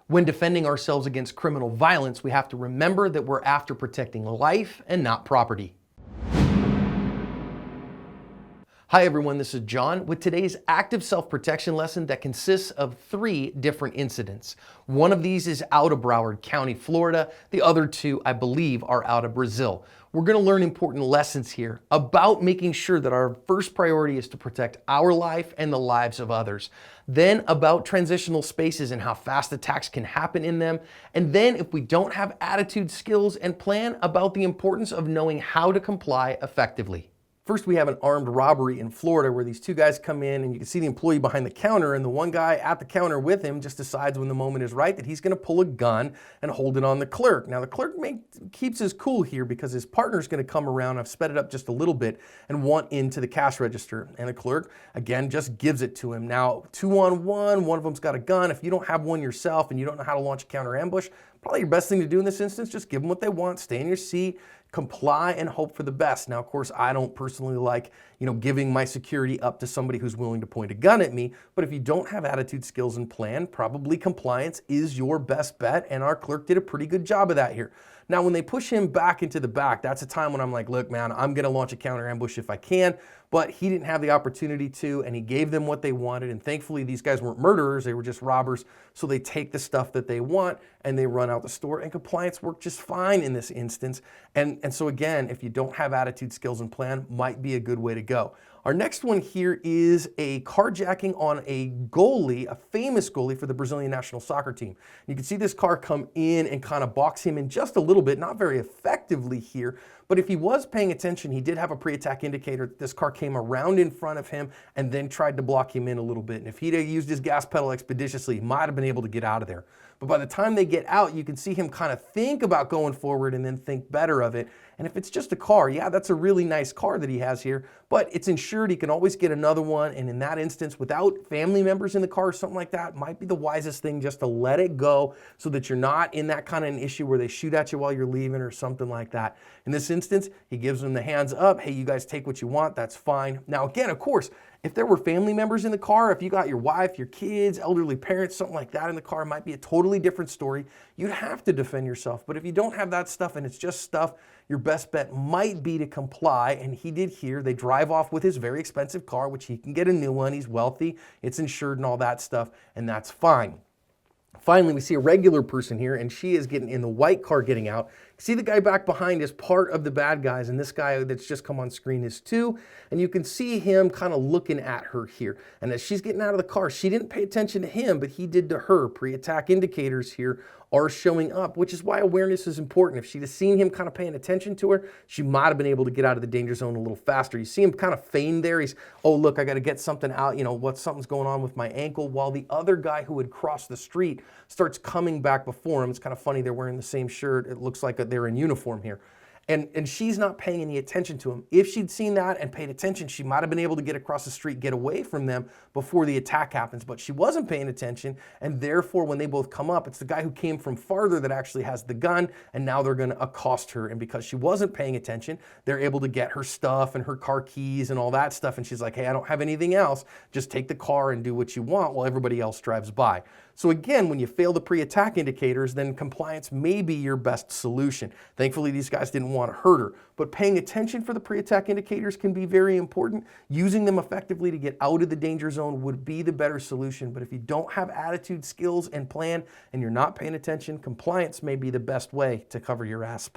When defending ourselves against criminal violence, we have to remember that we're after protecting life and not property. Hi everyone, this is John with today's active self-protection lesson that consists of 3 different incidents. One of these is out of Broward County, Florida. The other 2, I believe, are out of Brazil. We're going to learn important lessons here about making sure that our first priority is to protect our life and the lives of others. Then about transitional spaces and how fast attacks can happen in them. And then if we don't have attitude, skills, and plan, about the importance of knowing how to comply effectively. First, we have an armed robbery in Florida where these 2 guys come in and you can see the employee behind the counter, and the one guy at the counter with him just decides when the moment is right that he's going to pull a gun and hold it on the clerk. Now, the clerk keeps his cool here because his partner's going to come around. I've sped it up just a little bit and want into the cash register. And the clerk, again, just gives it to him. Now, 2-on-1, one of them's got a gun. If you don't have one yourself and you don't know how to launch a counter ambush, probably your best thing to do in this instance, just give them what they want, stay in your seat, comply, and hope for the best. Now, of course, I don't personally like, giving my security up to somebody who's willing to point a gun at me. But if you don't have attitude, skills, and plan, probably compliance is your best bet. And our clerk did a pretty good job of that here. Now, when they push him back into the back, that's a time when I'm like, look, man, I'm going to launch a counter ambush if I can. But he didn't have the opportunity to, and he gave them what they wanted. And thankfully, these guys weren't murderers. They were just robbers. So they take the stuff that they want and they run out the store. And compliance worked just fine in this instance. And so again, if you don't have attitude, skills, and plan, might be a good way to go. Our next one here is a carjacking on a goalie, a famous goalie for the Brazilian national soccer team. You can see this car come in and kind of box him in just a little bit, not very effectively here, but if he was paying attention, he did have a pre-attack indicator. This car came around in front of him and then tried to block him in a little bit. And if he'd have used his gas pedal expeditiously, he might have been able to get out of there. But by the time they get out, you can see him kind of think about going forward and then think better of it. And if it's just a car, yeah, that's a really nice car that he has here, but it's insured. He can always get another one. And in that instance, without family members in the car or something like that, might be the wisest thing just to let it go so that you're not in that kind of an issue where they shoot at you while you're leaving or something like that. In this instance, he gives them the hands up. Hey, you guys take what you want. That's fine. Now, again, of course, if there were family members in the car, if you got your wife, your kids, elderly parents, something like that in the car, it might be a totally different story. You'd have to defend yourself. But if you don't have that stuff and it's just stuff, your best bet might be to comply. And he did here. They drive off with his very expensive car, which he can get a new one. He's wealthy. It's insured and all that stuff. And that's fine. Finally, we see a regular person here, and she is getting in the white car getting out. See the guy back behind is part of the bad guys, and this guy that's just come on screen is too. And you can see him kind of looking at her here. And as she's getting out of the car, she didn't pay attention to him, but he did to her. Pre-attack indicators here are showing up, which is why awareness is important. If she'd have seen him kind of paying attention to her, she might have been able to get out of the danger zone a little faster. You see him kind of feign there. He's, oh, look, I got to get something out. Something's going on with my ankle, while the other guy who had crossed the street starts coming back before him. It's kind of funny. They're wearing the same shirt. It looks like they're in uniform here. And she's not paying any attention to him. If she'd seen that and paid attention, she might have been able to get across the street, get away from them before the attack happens. But she wasn't paying attention, and therefore when they both come up, it's the guy who came from farther that actually has the gun, and now they're going to accost her. And because she wasn't paying attention, they're able to get her stuff and her car keys and all that stuff. And she's like, hey, I don't have anything else. Just take the car and do what you want while everybody else drives by. So again, when you fail the pre-attack indicators, then compliance may be your best solution. Thankfully, these guys didn't want to hurt her, but paying attention for the pre-attack indicators can be very important. Using them effectively to get out of the danger zone would be the better solution. But if you don't have attitude, skills, and plan, and you're not paying attention, compliance may be the best way to cover your ass.